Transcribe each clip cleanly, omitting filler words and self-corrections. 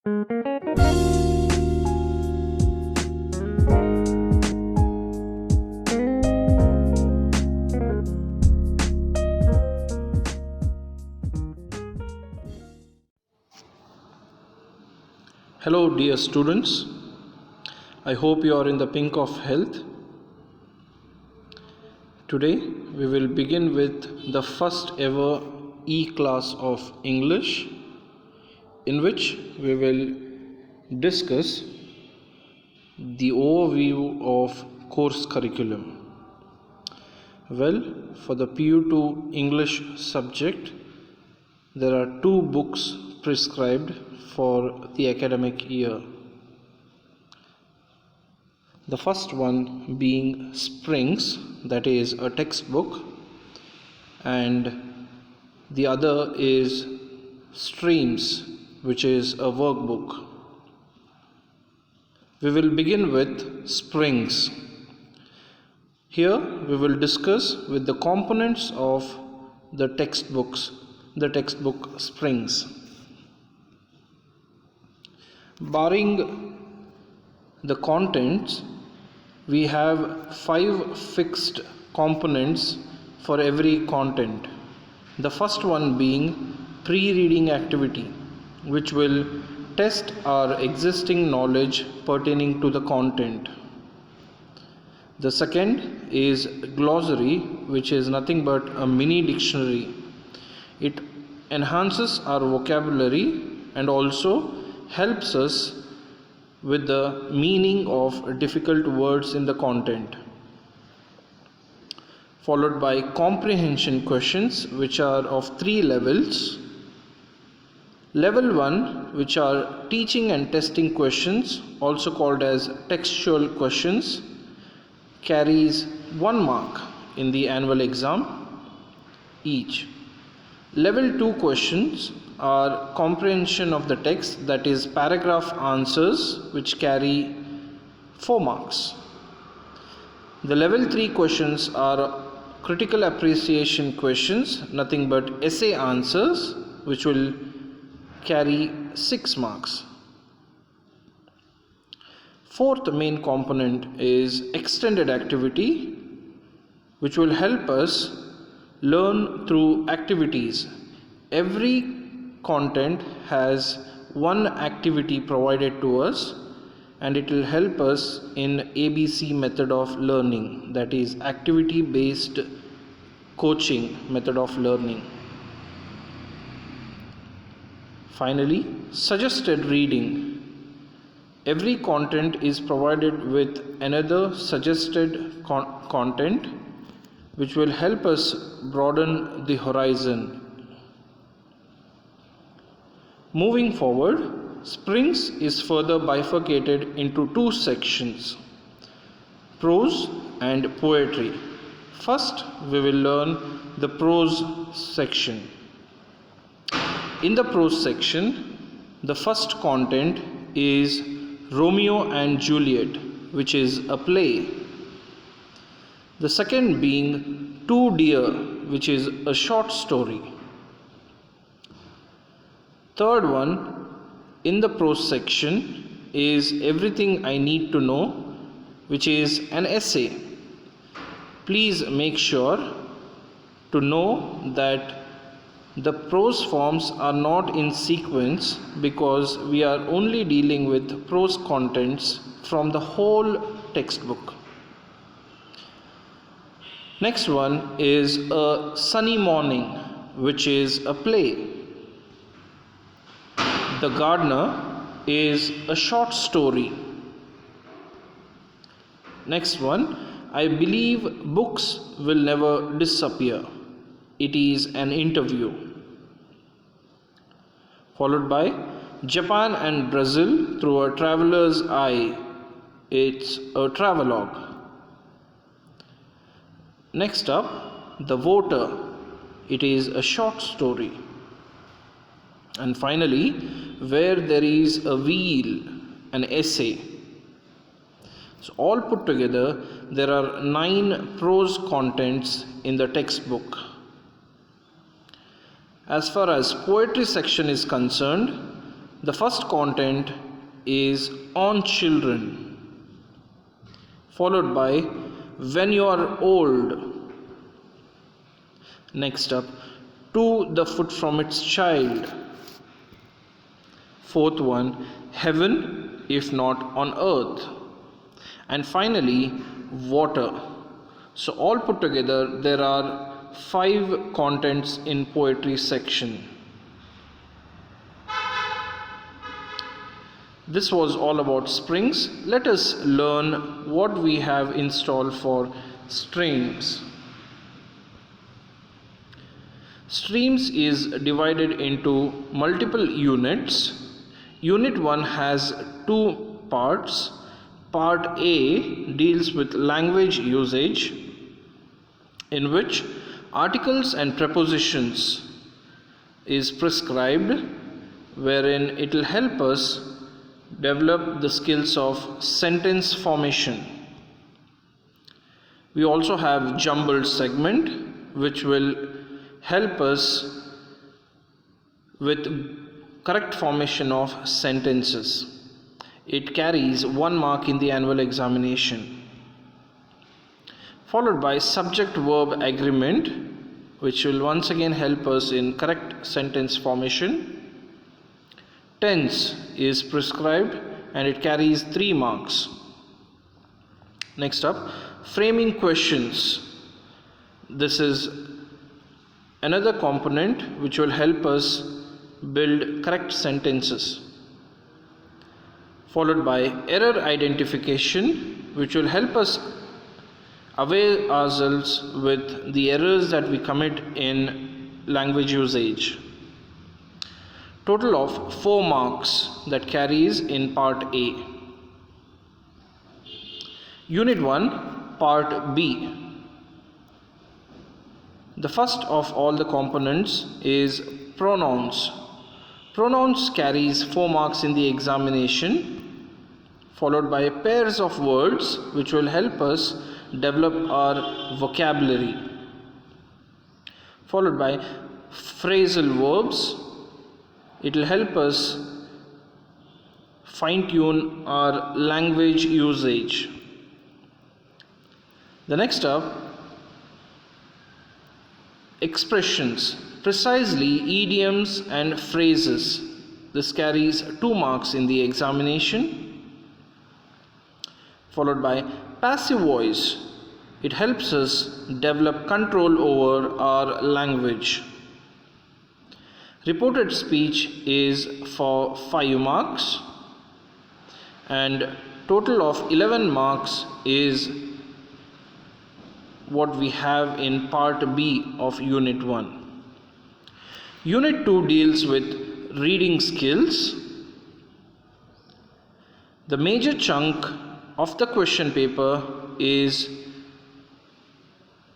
Hello dear students, I hope you are in the pink of health. Today we will begin with the first ever e-class of English, in which we will discuss the overview of course curriculum. Well, for the PU2 English subject, there are 2 books prescribed for the academic year. The first one being Springs, that is a textbook, and the other is Streams, which is a workbook. We will begin with Springs. Here we will discuss with the components of the textbook Springs. Barring the contents, we have 5 fixed components for every content. The first one being pre-reading activity, which will test our existing knowledge pertaining to the content. The second is glossary, which is nothing but a mini dictionary. It enhances our vocabulary and also helps us with the meaning of difficult words in the content. Followed by comprehension questions, which are of 3 levels. Level 1, which are teaching and testing questions, also called as textual questions, carries 1 mark in the annual exam each. Level 2 questions are comprehension of the text, that is paragraph answers, which carry 4 marks. The level 3 questions are critical appreciation questions, nothing but essay answers, which will carry 6 marks. Fourth main component is extended activity, which will help us learn through activities. Every content has 1 activity provided to us, and it will help us in ABC method of learning, that is activity based coaching method of learning. Finally, suggested reading. Every content is provided with another suggested content, which will help us broaden the horizon. Moving forward, Springs is further bifurcated into 2 sections, prose and poetry. First, we will learn the prose section. In the prose section, the first content is Romeo and Juliet, which is a play. The second being Two Deer, which is a short story. Third one in the prose section is Everything I Need to Know, which is an essay. Please make sure to know that the prose forms are not in sequence, because we are only dealing with prose contents from the whole textbook. Next one is A Sunny Morning, which is a play. The Gardener is a short story. Next one, I Believe Books Will Never Disappear. It is an interview. Followed by Japan and Brazil Through a Traveler's Eye. It's a travelogue. Next up, The Voter. It is a short story. And finally, Where There Is a Wheel, an essay. So all put together, there are 9 prose contents in the textbook. As far as poetry section is concerned, The first content is on children, followed by when you are old. Next up, to the foot from its child. Fourth one, heaven if not on earth. And finally, water. So all put together, there are 5 contents in poetry section. This was all about springs. Let us learn what we have installed for streams. Streams is divided into multiple units. Unit 1 has 2 parts. Part A deals with language usage, in which articles and prepositions is prescribed, wherein it will help us develop the skills of sentence formation. We also have jumbled segment, which will help us with correct formation of sentences. It carries 1 mark in the annual examination. Followed by subject verb agreement, which will once again help us in correct sentence formation. Tense is prescribed and it carries 3 marks. Next up, framing questions. This is another component which will help us build correct sentences. Followed by error identification, which will help us aware ourselves with the errors that we commit in language usage. Total of 4 marks that carries in part A. Unit 1, part B. The first of all the components is pronouns. Pronouns carries 4 marks in the examination, followed by pairs of words which will help us develop our vocabulary. Followed by phrasal verbs. It will help us fine-tune our language usage. The next up, expressions, precisely idioms and phrases. This carries 2 marks in the examination. Followed by passive voice. It helps us develop control over our language. Reported speech is for 5 marks, and total of 11 marks is what we have in part B of Unit 1. Unit 2 deals with reading skills. The major chunk of the question paper is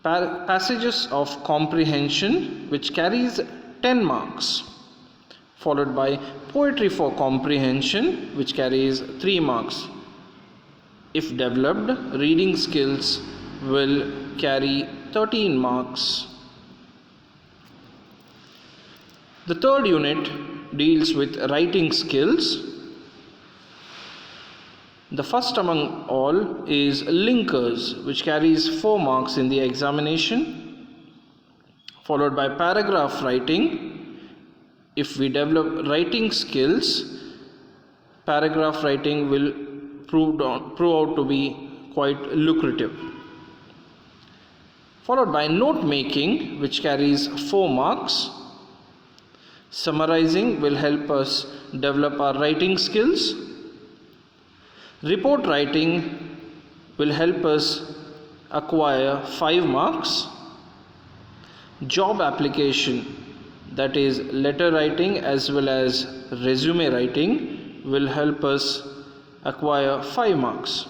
passages of comprehension, which carries 10 marks, followed by poetry for comprehension, which carries 3 marks. If developed, reading skills will carry 13 marks. The third unit deals with writing skills. The first among all is linkers, which carries 4 marks in the examination, followed by paragraph writing. If we develop writing skills, paragraph writing will prove out to be quite lucrative. Followed by note making, which carries 4 marks. Summarizing will help us develop our writing skills. Report writing will help us acquire 5 marks. Job application, that is letter writing as well as resume writing, will help us acquire 5 marks.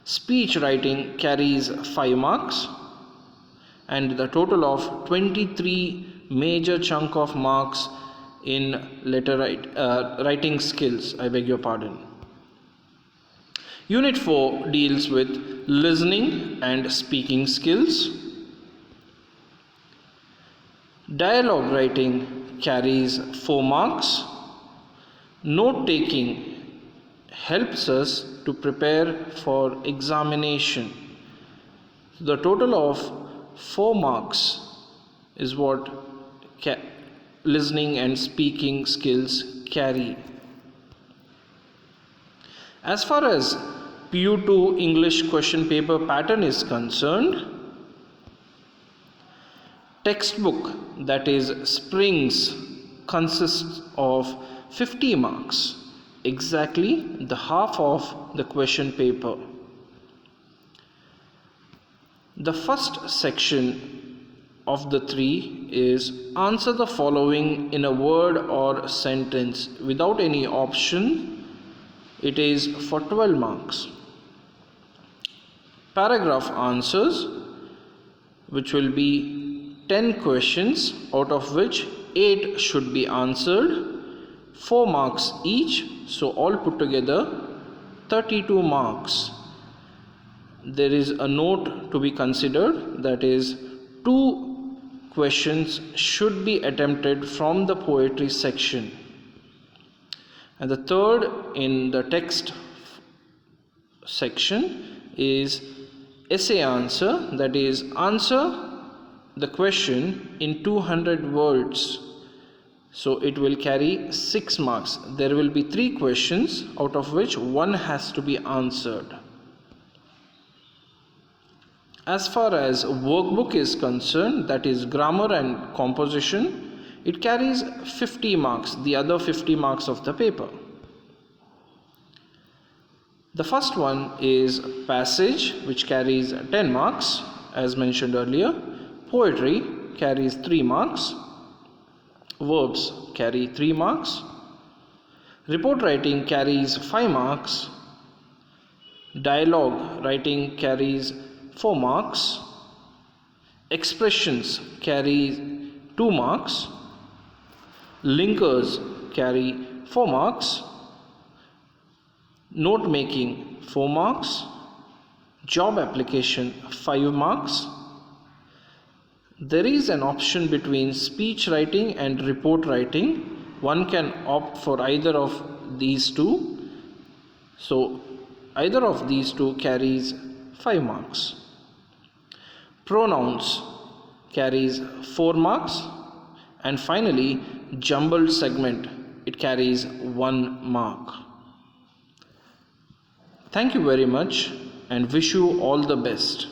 Speech writing carries 5 marks, and the total of 23 major chunk of marks in writing skills. I beg your pardon. Unit 4 deals with listening and speaking skills. Dialogue writing carries 4 marks, Note taking helps us to prepare for examination. The total of 4 marks is what listening and speaking skills carry. As far as PU2 English question paper pattern is concerned, textbook, that is Springs, consists of 50 marks, exactly the half of the question paper. The first section of the 3 is answer the following in a word or sentence without any option. It is for 12 marks. Paragraph answers, which will be 10 questions, out of which 8 should be answered, 4 marks each, so all put together 32 marks. There is a note to be considered, that is 2 questions should be attempted from the poetry section. And the third in the text section is essay answer, that is answer the question in 200 words. So it will carry 6 marks. There will be 3 questions, out of which 1 has to be answered. As far as workbook is concerned, that is grammar and composition, it carries 50 marks, the other 50 marks of the paper. The first one is passage, which carries 10 marks, as mentioned earlier. Poetry carries 3 marks. Verbs carry 3 marks. Report writing carries 5 marks. Dialogue writing carries 4 marks. Expressions carry 2 marks. Linkers carry 4 marks. Note making 4 marks. Job application 5 marks. There is an option between speech writing and report writing. One can opt for either of these two. So either of these two carries 5 marks. Pronouns carries 4 marks. And finally, jumbled segment, it carries 1 mark. Thank you very much and wish you all the best.